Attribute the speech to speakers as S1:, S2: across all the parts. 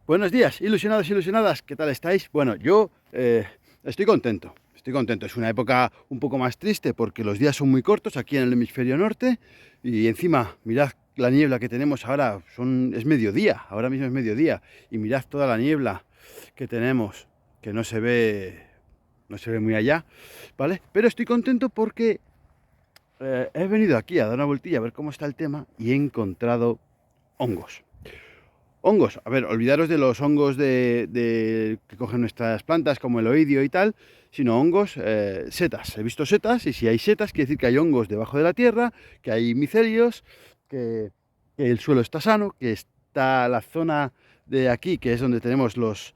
S1: Buenos días, ilusionados, ilusionadas, ¿qué tal estáis? Bueno, yo estoy contento, estoy contento. Es una época un poco más triste porque los días son muy cortos aquí en el hemisferio norte y encima, mirad la niebla que tenemos ahora, es mediodía, ahora mismo es mediodía y mirad toda la niebla que tenemos, que no se ve muy allá, ¿vale? Pero estoy contento porque he venido aquí a dar una vueltilla a ver cómo está el tema y he encontrado hongos. Hongos, a ver, olvidaros de los hongos que cogen nuestras plantas, como el oidio y tal, sino hongos, setas. He visto setas, y si hay setas, quiere decir que hay hongos debajo de la tierra, que hay micelios, que, que el suelo está sano, que está la zona de aquí, que es donde tenemos los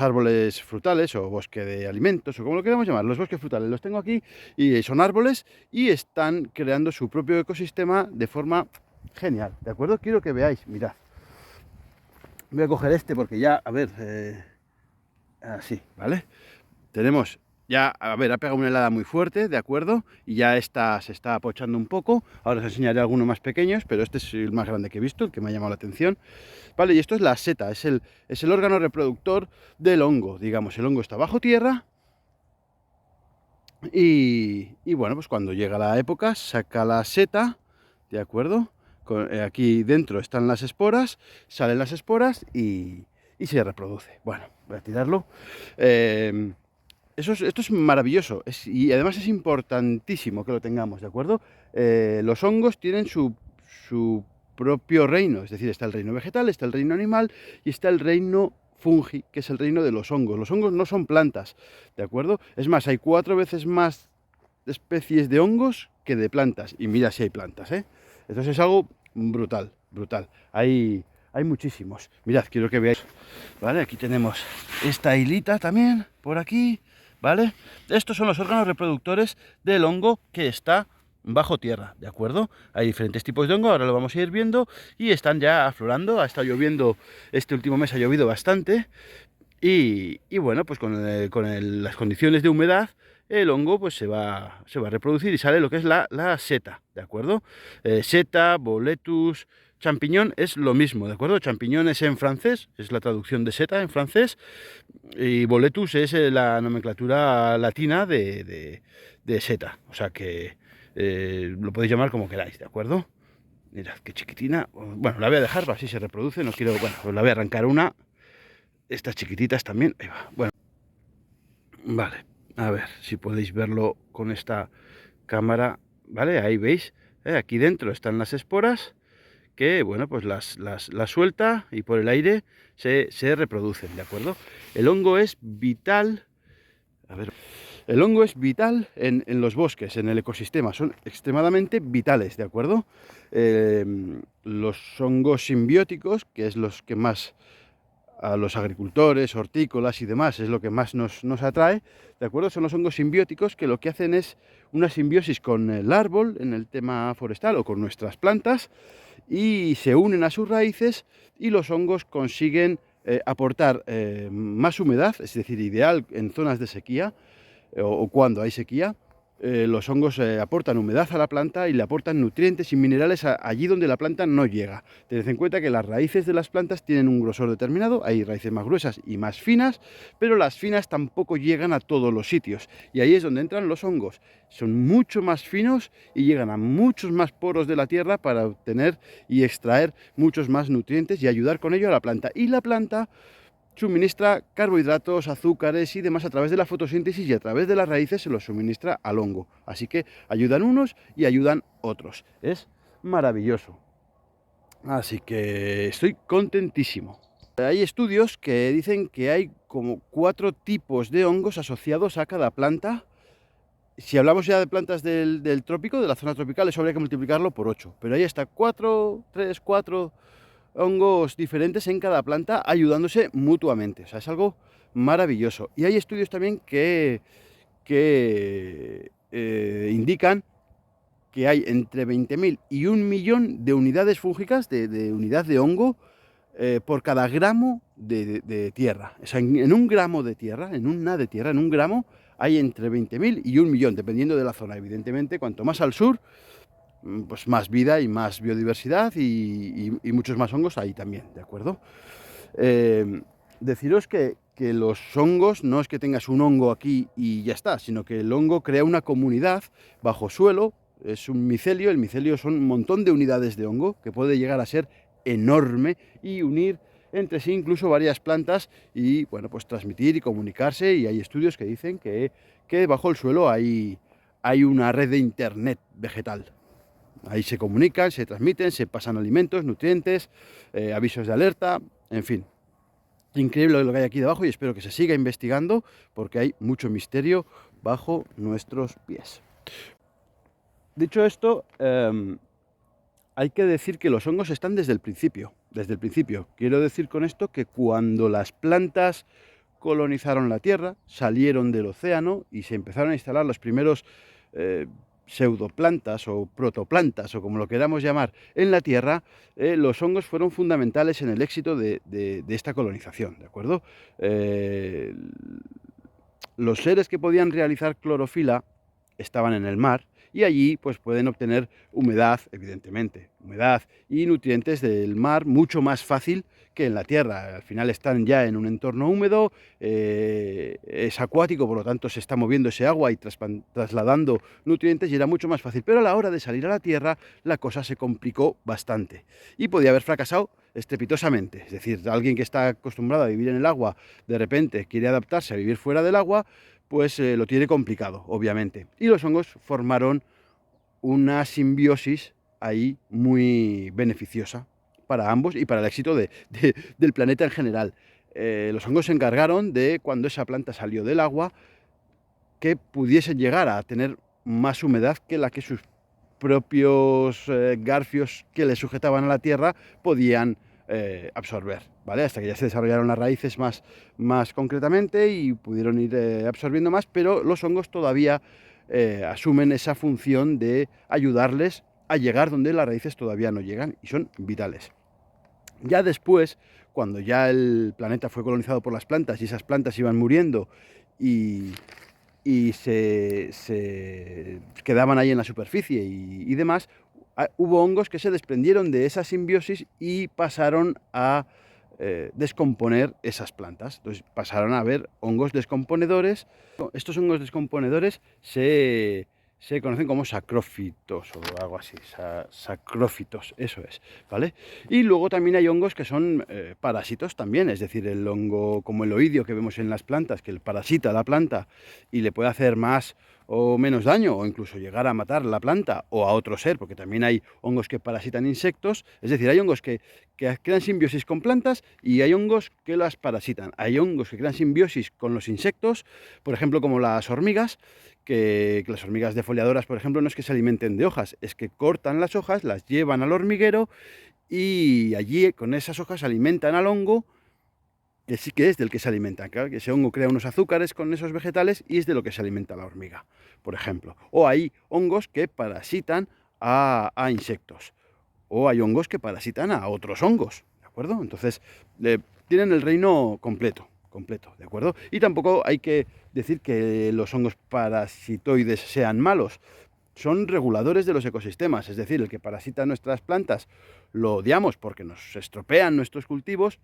S1: árboles frutales, o bosque de alimentos, o como lo queramos llamar, los bosques frutales los tengo aquí, y son árboles, y están creando su propio ecosistema de forma genial, ¿de acuerdo? Quiero que veáis, mirad. Voy a coger este porque ya, a ver, así, ¿vale? Tenemos ya, a ver, ha pegado una helada muy fuerte, ¿de acuerdo? Y ya se está apochando un poco. Ahora os enseñaré algunos más pequeños, pero este es el más grande que he visto, el que me ha llamado la atención. Vale, y esto es la seta, es el órgano reproductor del hongo, digamos. El hongo está bajo tierra y bueno, pues cuando llega la época saca la seta, ¿de acuerdo? Aquí dentro están las esporas, salen las esporas y se reproduce. Bueno, voy a tirarlo. Eh, esto es maravilloso y además es importantísimo que lo tengamos, ¿de acuerdo? Los hongos tienen su propio reino, es decir, está el reino vegetal, está el reino animal y está el reino fungi, que es el reino de los hongos. Los hongos no son plantas, ¿de acuerdo? Es más, hay 4 veces más especies de hongos que de plantas. Y mira si hay plantas, ¿eh? Entonces es algo brutal, brutal. Hay muchísimos. Mirad, quiero que veáis. Vale, aquí tenemos esta hilita también, por aquí, ¿vale? Estos son los órganos reproductores del hongo que está bajo tierra, ¿de acuerdo? Hay diferentes tipos de hongo, ahora lo vamos a ir viendo, y están ya aflorando. Ha estado lloviendo, este último mes ha llovido bastante, y bueno, pues las condiciones de humedad, el hongo pues se va a reproducir y sale lo que es la seta, ¿de acuerdo? Seta, boletus, champiñón es lo mismo, ¿de acuerdo? Champiñón es en francés, es la traducción de seta en francés, y boletus es la nomenclatura latina de seta, o sea que lo podéis llamar como queráis, ¿de acuerdo? Mirad qué chiquitina. Bueno, la voy a dejar para así se reproduce, no quiero, bueno, pues la voy a arrancar una. Estas chiquititas también, ahí va. Bueno, vale, a ver si podéis verlo con esta cámara, ¿vale? Ahí veis, aquí dentro están las esporas que, bueno, pues las suelta y por el aire se reproducen, ¿de acuerdo? El hongo es vital, a ver, el hongo es vital en los bosques, en el ecosistema, son extremadamente vitales, ¿de acuerdo? Los hongos simbióticos, que es los que más a los agricultores, hortícolas y demás, es lo que más nos atrae, ¿de acuerdo? Son los hongos simbióticos que lo que hacen es una simbiosis con el árbol en el tema forestal o con nuestras plantas y se unen a sus raíces y los hongos consiguen aportar más humedad, es decir, ideal en zonas de sequía o cuando hay sequía. Los hongos aportan humedad a la planta y le aportan nutrientes y minerales allí donde la planta no llega. Tened en cuenta que las raíces de las plantas tienen un grosor determinado, hay raíces más gruesas y más finas, pero las finas tampoco llegan a todos los sitios. Y ahí es donde entran los hongos. Son mucho más finos y llegan a muchos más poros de la tierra para obtener y extraer muchos más nutrientes y ayudar con ello a la planta. Y la planta suministra carbohidratos, azúcares y demás a través de la fotosíntesis y a través de las raíces se los suministra al hongo. Así que ayudan unos y ayudan otros. Es maravilloso. Así que estoy contentísimo. Hay estudios que dicen que hay como 4 tipos de hongos asociados a cada planta. Si hablamos ya de plantas del trópico, de la zona tropical, eso habría que multiplicarlo por 8. Pero ahí está 4 hongos diferentes en cada planta ayudándose mutuamente. O sea, es algo maravilloso. Y hay estudios también que indican que hay entre 20.000 y 1.000.000 de unidades fúngicas, de unidad de hongo, por cada gramo de tierra. O sea, en un gramo de tierra, en una de tierra, en un gramo, hay entre 20.000 y 1.000.000, dependiendo de la zona. Evidentemente, cuanto más al sur, pues más vida y más biodiversidad y muchos más hongos ahí también, ¿de acuerdo? Deciros que los hongos no es que tengas un hongo aquí y ya está, sino que el hongo crea una comunidad bajo suelo, es un micelio, el micelio son un montón de unidades de hongo que puede llegar a ser enorme y unir entre sí incluso varias plantas y bueno, pues transmitir y comunicarse, y hay estudios que dicen que bajo el suelo hay una red de internet vegetal. Ahí se comunican, se transmiten, se pasan alimentos, nutrientes, avisos de alerta, en fin. Increíble lo que hay aquí debajo y espero que se siga investigando porque hay mucho misterio bajo nuestros pies. Dicho esto, hay que decir que los hongos están desde el principio. Desde el principio. Quiero decir con esto que cuando las plantas colonizaron la Tierra, salieron del océano y se empezaron a instalar los primeros pseudoplantas o protoplantas o como lo queramos llamar en la Tierra, los hongos fueron fundamentales en el éxito de esta colonización, ¿de acuerdo? Los seres que podían realizar clorofila estaban en el mar y allí pues pueden obtener humedad, evidentemente, humedad y nutrientes del mar mucho más fácil que en la tierra. Al final están ya en un entorno húmedo, es acuático, por lo tanto se está moviendo ese agua y trasladando nutrientes y era mucho más fácil. Pero a la hora de salir a la tierra la cosa se complicó bastante y podía haber fracasado estrepitosamente. Es decir, alguien que está acostumbrado a vivir en el agua, de repente quiere adaptarse a vivir fuera del agua, pues lo tiene complicado, obviamente. Y los hongos formaron una simbiosis ahí muy beneficiosa para ambos y para el éxito del planeta en general. Los hongos se encargaron de, cuando esa planta salió del agua, que pudiesen llegar a tener más humedad que la que sus propios garfios que le sujetaban a la tierra podían absorber, ¿vale? Hasta que ya se desarrollaron las raíces más concretamente y pudieron ir absorbiendo más, pero los hongos todavía asumen esa función de ayudarles a llegar donde las raíces todavía no llegan y son vitales. Ya después, cuando ya el planeta fue colonizado por las plantas y esas plantas iban muriendo y se quedaban ahí en la superficie y demás, hubo hongos que se desprendieron de esa simbiosis y pasaron a descomponer esas plantas. Entonces pasaron a haber hongos descomponedores. Estos hongos descomponedores se conocen como sacrófitos o algo así, sacrófitos, eso es, ¿vale? Y luego también hay hongos que son parásitos también, es decir, el hongo como el oidio que vemos en las plantas, que parasita la planta y le puede hacer más o menos daño, o incluso llegar a matar la planta o a otro ser, porque también hay hongos que parasitan insectos, es decir, hay hongos que crean simbiosis con plantas y hay hongos que las parasitan. Hay hongos que crean simbiosis con los insectos, por ejemplo, como las hormigas, que las hormigas defoliadoras, por ejemplo, no es que se alimenten de hojas, es que cortan las hojas, las llevan al hormiguero y allí con esas hojas alimentan al hongo, que sí que es del que se alimentan. Claro, que ese hongo crea unos azúcares con esos vegetales y es de lo que se alimenta la hormiga, por ejemplo. O hay hongos que parasitan a insectos. O hay hongos que parasitan a otros hongos, ¿de acuerdo? Entonces, tienen el reino completo, ¿de acuerdo? Y tampoco hay que decir que los hongos parasitoides sean malos. Son reguladores de los ecosistemas, es decir, el que parasita nuestras plantas lo odiamos porque nos estropean nuestros cultivos,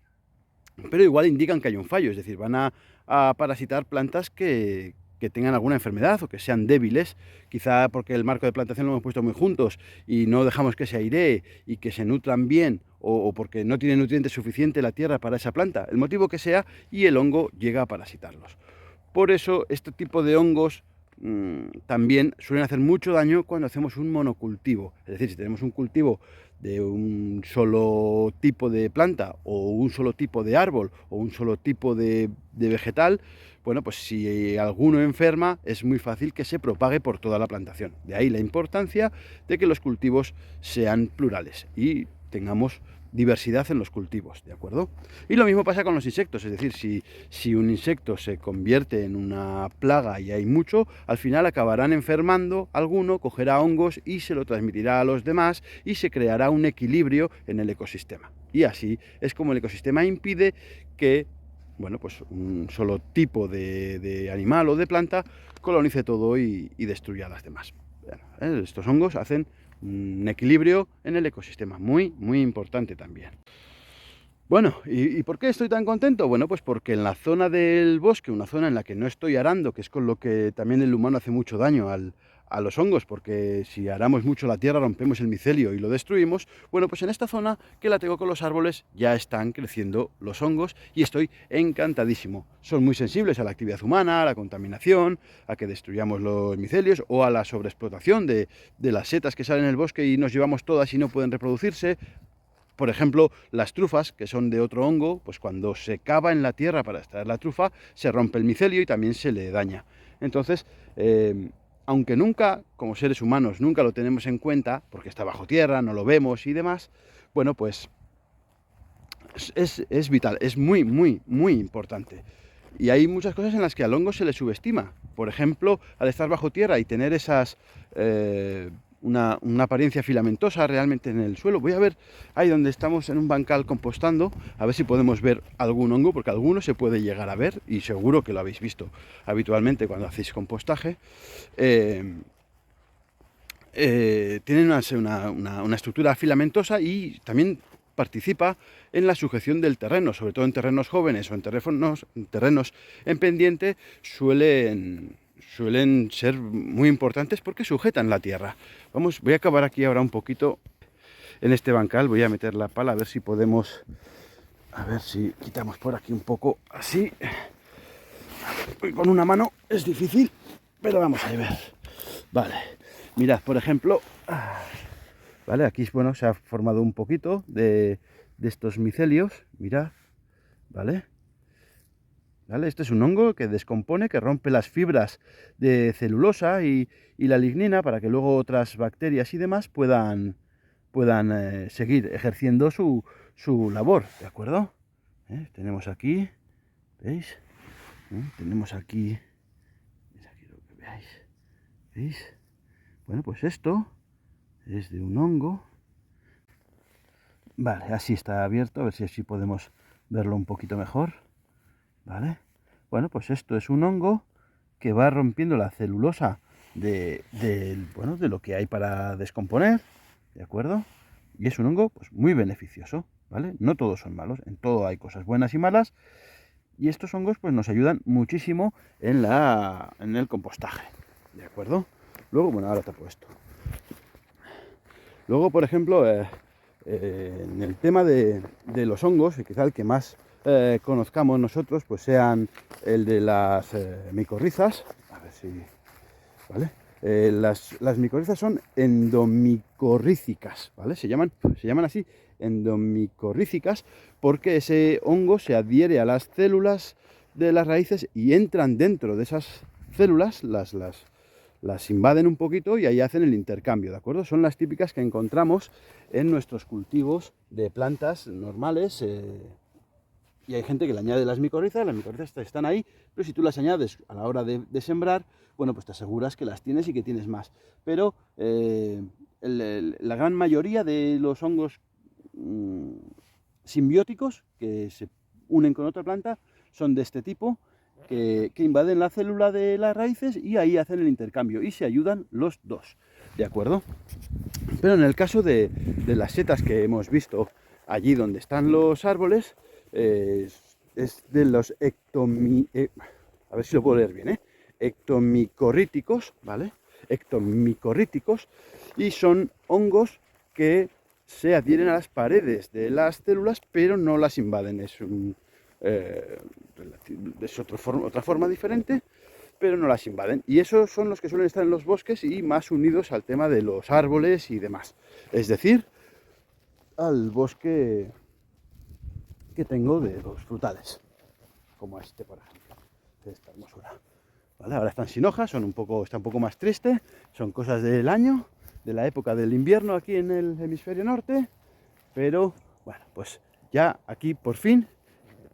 S1: pero igual indican que hay un fallo, es decir, van a parasitar plantas que tengan alguna enfermedad o que sean débiles, quizá porque el marco de plantación lo hemos puesto muy juntos y no dejamos que se airee y que se nutran bien, o porque no tiene nutrientes suficiente la tierra para esa planta, el motivo que sea, y el hongo llega a parasitarlos. Por eso este tipo de hongos también suelen hacer mucho daño cuando hacemos un monocultivo, es decir, si tenemos un cultivo de un solo tipo de planta o un solo tipo de árbol o un solo tipo de vegetal, bueno, pues si alguno enferma es muy fácil que se propague por toda la plantación. De ahí la importancia de que los cultivos sean plurales y tengamos diversidad en los cultivos, ¿de acuerdo? Y lo mismo pasa con los insectos, es decir, si un insecto se convierte en una plaga y hay mucho, al final acabarán enfermando alguno, cogerá hongos y se lo transmitirá a los demás y se creará un equilibrio en el ecosistema. Y así es como el ecosistema impide que, bueno, pues un solo tipo de animal o de planta colonice todo y destruya a las demás. Bueno, estos hongos hacen un equilibrio en el ecosistema, muy, muy importante también. Bueno, ¿y por qué estoy tan contento? Bueno, pues porque en la zona del bosque, una zona en la que no estoy arando, que es con lo que también el humano hace mucho daño a los hongos, porque si aramos mucho la tierra rompemos el micelio y lo destruimos, bueno, pues en esta zona que la tengo con los árboles ya están creciendo los hongos y estoy encantadísimo. Son muy sensibles a la actividad humana, a la contaminación, a que destruyamos los micelios o a la sobreexplotación de las setas que salen en el bosque y nos llevamos todas y no pueden reproducirse. Por ejemplo, las trufas, que son de otro hongo, pues cuando se cava en la tierra para extraer la trufa, se rompe el micelio y también se le daña. Entonces, aunque nunca, como seres humanos, nunca lo tenemos en cuenta, porque está bajo tierra, no lo vemos y demás, bueno, pues es vital, es muy, muy, muy importante. Y hay muchas cosas en las que al hongo se le subestima. Por ejemplo, al estar bajo tierra y tener esas... una apariencia filamentosa realmente en el suelo. Voy a ver ahí donde estamos en un bancal compostando, a ver si podemos ver algún hongo, porque alguno se puede llegar a ver, y seguro que lo habéis visto habitualmente cuando hacéis compostaje. Tienen una estructura filamentosa y también participa en la sujeción del terreno, sobre todo en terrenos jóvenes o en terrenos en pendiente, suelen ser muy importantes porque sujetan la tierra. Voy a acabar aquí ahora un poquito en este bancal, voy a meter la pala a ver si podemos, a ver si quitamos por aquí un poco así. Con una mano es difícil, pero vamos a ver. Vale, mirad, por ejemplo, vale, aquí bueno, se ha formado un poquito de estos micelios, mirad, ¿vale? ¿Vale? Este es un hongo que descompone, que rompe las fibras de celulosa y la lignina para que luego otras bacterias y demás puedan seguir ejerciendo su labor, ¿de acuerdo? Tenemos aquí, ¿veis? Tenemos aquí, quiero que veáis, ¿veis? Bueno, pues esto es de un hongo. Vale, así está abierto, a ver si así podemos verlo un poquito mejor. ¿Vale? Bueno, pues esto es un hongo que va rompiendo la celulosa de lo que hay para descomponer, ¿de acuerdo? Y es un hongo pues, muy beneficioso, ¿vale? No todos son malos, en todo hay cosas buenas y malas, y estos hongos pues, nos ayudan muchísimo en el compostaje, ¿de acuerdo? Luego, bueno, ahora tapo esto. Luego, por ejemplo, en el tema de los hongos, y quizá el que más conozcamos nosotros, pues sean el de las micorrizas. A ver si... ¿Vale? Las micorrizas son endomicorrícicas, ¿vale? Se llaman así, endomicorrícicas, porque ese hongo se adhiere a las células de las raíces y entran dentro de esas células, las invaden un poquito y ahí hacen el intercambio, ¿de acuerdo? Son las típicas que encontramos en nuestros cultivos de plantas normales, y hay gente que le añade las micorrizas están ahí, pero si tú las añades a la hora de sembrar, bueno, pues te aseguras que las tienes y que tienes más. Pero la gran mayoría de los hongos simbióticos que se unen con otra planta son de este tipo, que invaden la célula de las raíces y ahí hacen el intercambio y se ayudan los dos, ¿de acuerdo? Pero en el caso de las setas que hemos visto allí donde están los árboles, es de los a ver si lo puedo leer bien, ectomicorríticos, ¿vale? Ectomicorríticos, y son hongos que se adhieren a las paredes de las células, pero no las invaden. Es otra forma diferente, pero no las invaden. Y esos son los que suelen estar en los bosques y más unidos al tema de los árboles y demás. Es decir, al bosque que tengo de los frutales, como este, por ejemplo, de esta hermosura. ¿Vale? Ahora están sin hojas, está un poco más triste, son cosas del año, de la época del invierno aquí en el hemisferio norte, pero bueno, pues ya aquí por fin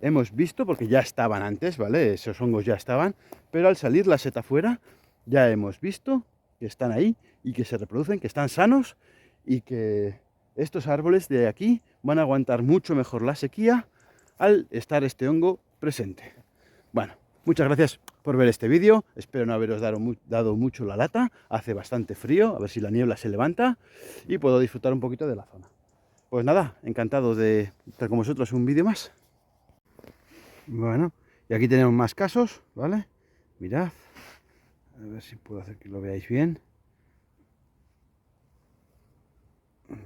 S1: hemos visto, porque ya estaban antes, ¿vale? Esos hongos ya estaban, pero al salir la seta fuera, ya hemos visto que están ahí y que se reproducen, que están sanos y que estos árboles de aquí van a aguantar mucho mejor la sequía al estar este hongo presente. Bueno, muchas gracias por ver este vídeo, espero no haberos dado mucho la lata, hace bastante frío, a ver si la niebla se levanta y puedo disfrutar un poquito de la zona. Pues nada, encantado de estar con vosotros en un vídeo más. Bueno, y aquí tenemos más casos, ¿vale? Mirad, a ver si puedo hacer que lo veáis bien.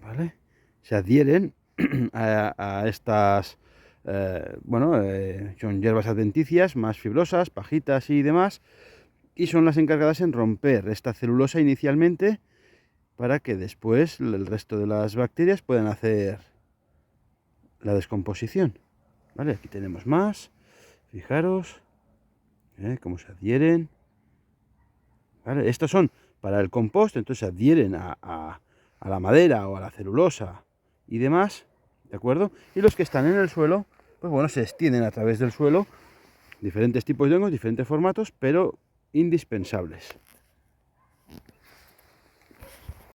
S1: ¿Vale? Se adhieren a estas, son hierbas adventicias más fibrosas, pajitas y demás, y son las encargadas en romper esta celulosa inicialmente para que después el resto de las bacterias puedan hacer la descomposición. ¿Vale? Aquí tenemos más, fijaros cómo se adhieren. ¿Vale? Estos son para el compost, entonces se adhieren a la madera o a la celulosa y demás, ¿de acuerdo? Y los que están en el suelo, pues bueno, se extienden a través del suelo, diferentes tipos de hongos, diferentes formatos, pero indispensables.